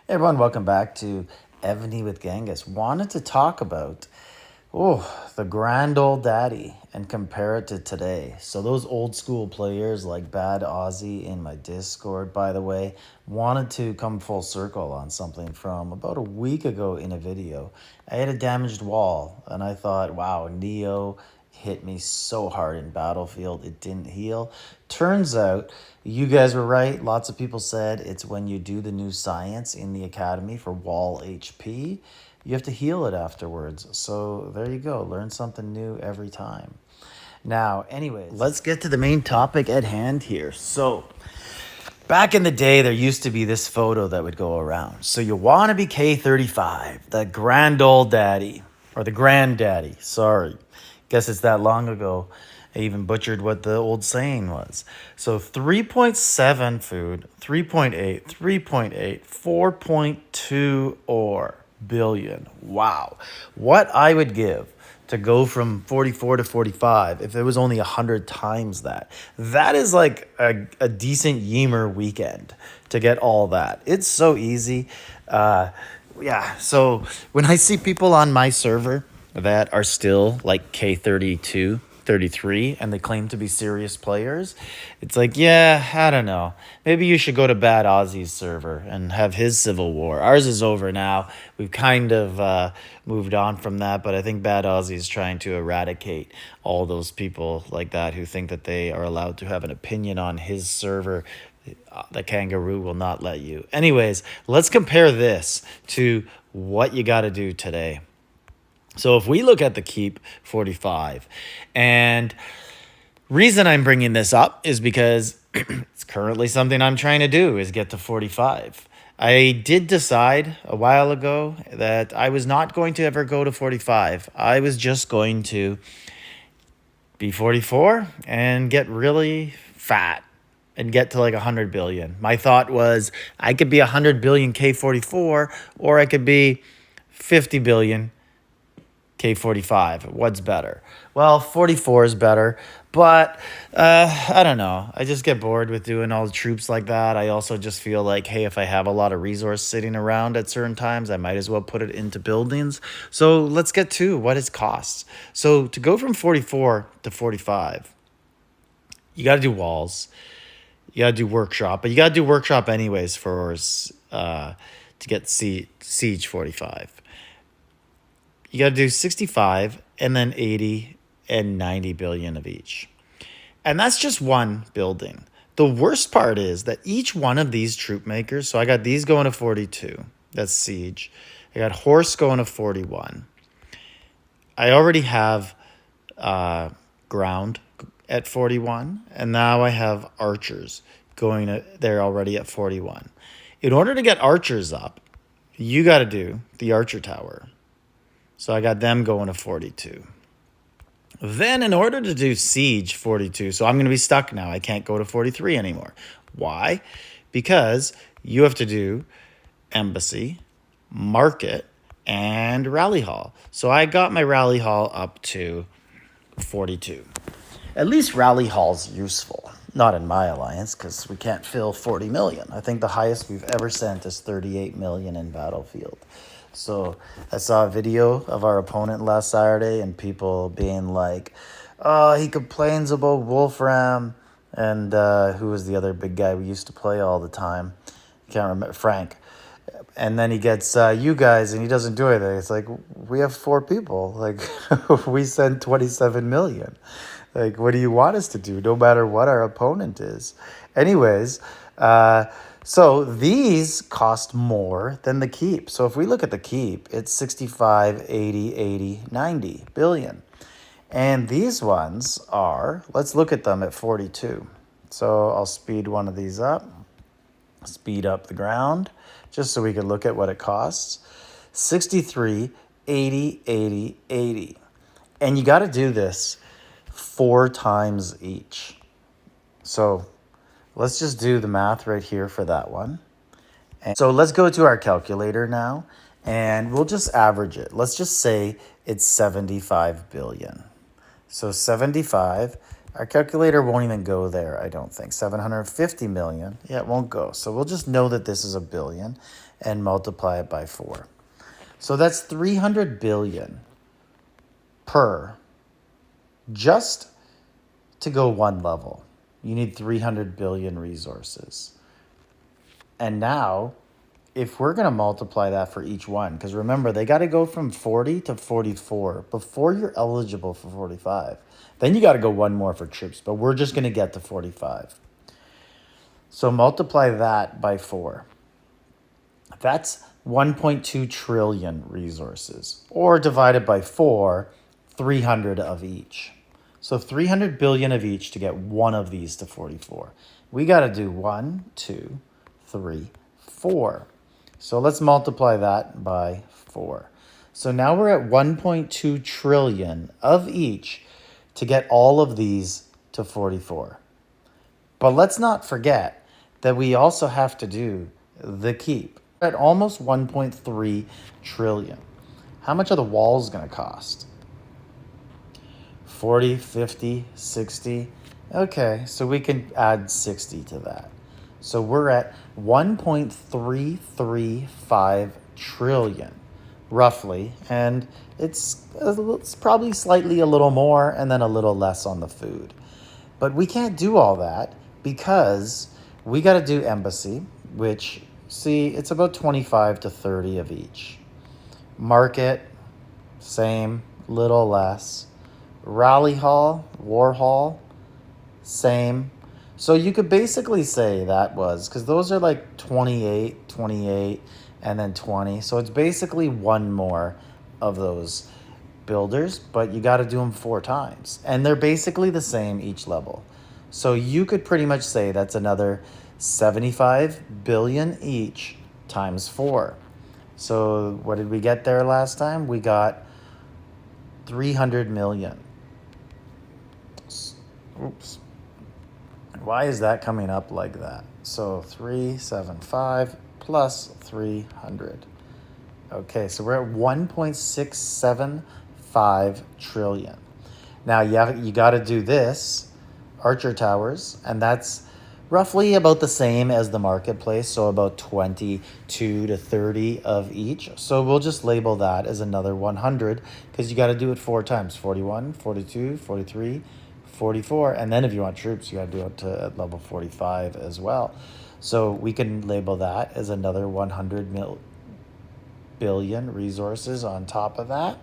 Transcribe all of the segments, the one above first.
Hey everyone, welcome back to Evony with Genghis. Wanted to talk about the grand old daddy and compare it to today. So those old school players like Bad Aussie in my Discord, by the way, wanted to come full circle on something from about a week ago in a video. I had a damaged wall and I thought, wow, Neo hit me so hard in Battlefield, it didn't heal. Turns out you guys were right. Lots of people said it's when you do the new science in the academy for wall HP, you have to heal it afterwards. So there you go. Learn something new every time. Now, anyways, let's get to the main topic at hand here. So back in the day, there used to be this photo that would go around. So you want to be K35, the grand old daddy, or the granddaddy. Sorry. Guess it's that long ago. I even butchered what the old saying was. So 3.7 food, 3.8, 3.8, 4.2 or billion. Wow. What I would give to go from 44 to 45 if it was only 100 times that. That is like a decent Yemer weekend to get all that. It's so easy. Yeah, so when I see people on my server that are still like K32, 33, and they claim to be serious players, it's like, yeah, I don't know. Maybe you should go to Bad Aussie's server and have his civil war. Ours is over now. We've kind of moved on from that, but I think Bad Aussie is trying to eradicate all those people like that who think that they are allowed to have an opinion on his server. The kangaroo will not let you. Anyways, let's compare this to what you got to do today. So if we look at the Keep 45, and reason I'm bringing this up is because it's currently something I'm trying to do is get to 45. I did decide a while ago that I was not going to ever go to 45. I was just going to be 44 and get really fat and get to like 100 billion. My thought was I could be 100 billion K44 or I could be 50 billion K45. What's better? Well, 44 is better, but I don't know. I just get bored with doing all the troops like that. I also just feel like, hey, if I have a lot of resource sitting around at certain times, I might as well put it into buildings. So let's get to what it costs. So to go from 44 to 45, you got to do walls. You got to do workshop, but you got to do workshop anyways for to get Siege 45. You got to do 65 and then 80 and 90 billion of each. And that's just one building. The worst part is that each one of these troop makers, so I got these going to 42. That's Siege. I got Horse going to 41. I already have Ground at 41. And now I have Archers going to, they're already at 41. In order to get Archers up, you got to do the Archer Tower. So I got them going to 42. Then in order to do Siege 42, so I'm going to be stuck now. I can't go to 43 anymore. Why? Because you have to do Embassy, Market, and Rally Hall. So I got my Rally Hall up to 42. At least Rally Hall's useful. Not in my alliance, because we can't fill 40 million. I think the highest we've ever sent is 38 million in Battlefield. So I saw a video of our opponent last Saturday and people being like, oh, he complains about Wolfram. And who was the other big guy we used to play all the time? I can't remember. Frank. And then he gets you guys and he doesn't do anything. It's like, we have 4 people. Like, we send 27 million. Like, what do you want us to do? No matter what our opponent is. Anyways, so these cost more than the Keep. So if we look at the Keep, it's 65, 80, 80, 90 billion. And these ones are, let's look at them at 42. So I'll speed one of these up, speed up the ground, just so we can look at what it costs. 63, 80, 80, 80. And you got to do this 4 times each. So let's just do the math right here for that one. And so let's go to our calculator now, and we'll just average it. Let's just say it's 75 billion. So 75 Our calculator won't even go there, I don't think. 750 million. Yeah, it won't go. So we'll just know that this is a billion and multiply it by 4. So that's 300 billion per, just to go one level. You need 300 billion resources. And now, if we're going to multiply that for each one, because remember, they got to go from 40 to 44 before you're eligible for 45. Then you got to go one more for troops, but we're just going to get to 45. So multiply that by 4. That's 1.2 trillion resources, or divided by 4, 300 of each. So 300 billion of each to get one of these to 44. We got to do 1, 2, 3, 4. So let's multiply that by 4. So now we're at 1.2 trillion of each to get all of these to 44. But let's not forget that we also have to do the keep. At almost 1.3 trillion. How much are the walls going to cost? 40, 50, 60. Okay, so we can add 60 to that. So we're at 1.335 trillion, roughly. And it's probably slightly a little more and then a little less on the food. But we can't do all that because we got to do embassy, which, see, it's about 25 to 30 of each. Market, same, little less. Rally hall, war hall, same. So you could basically say that was, because those are like 28, 28, and then 20. So it's basically one more of those builders, but you got to do them 4 times. And they're basically the same each level. So you could pretty much say that's another 75 billion each times 4. So what did we get there last time? We got 300 million. Oops. Why is that coming up like that? So 375 plus 300. Okay, so we're at 1.675 trillion. Now you got to do this, Archer Towers, and that's roughly about the same as the marketplace, so about 22 to 30 of each. So we'll just label that as another 100 because you got to do it 4 times, 41, 42, 43, 44, and then if you want troops, you got to do it to level 45 as well. So we can label that as another 100 billion resources on top of that.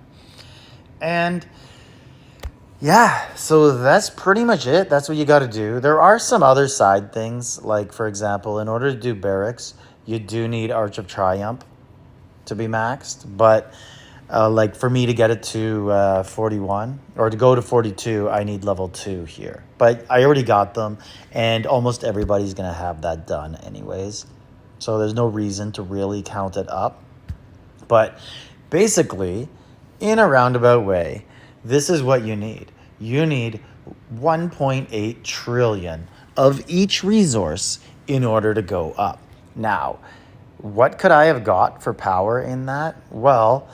And yeah, so that's pretty much it. That's what you got to do. There are some other side things, like, for example, in order to do barracks, you do need Arch of Triumph to be maxed. But like for me to get it to 41 or to go to 42, I need level 2 here. But I already got them, and almost everybody's going to have that done anyways. So there's no reason to really count it up. But basically, in a roundabout way, this is what you need. You need 1.8 trillion of each resource in order to go up. Now, what could I have got for power in that? Well,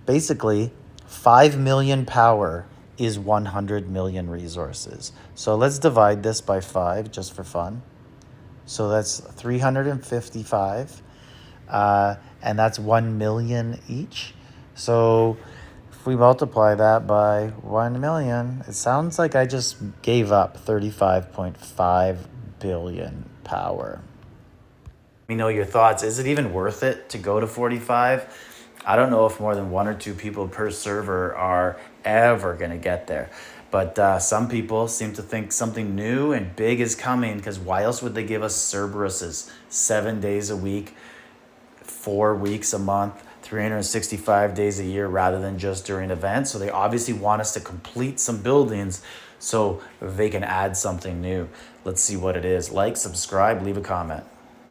basically, 5 million power is 100 million resources. So let's divide this by 5 just for fun. So that's 355, and that's 1 million each. So if we multiply that by 1 million, it sounds like I just gave up 35.5 billion power. Let me know your thoughts. Is it even worth it to go to 45? I don't know if more than 1 or 2 people per server are ever going to get there. But some people seem to think something new and big is coming, because why else would they give us Cerberuses 7 days a week, 4 weeks a month, 365 days a year rather than just during events? So they obviously want us to complete some buildings so they can add something new. Let's see what it is. Like, subscribe, leave a comment.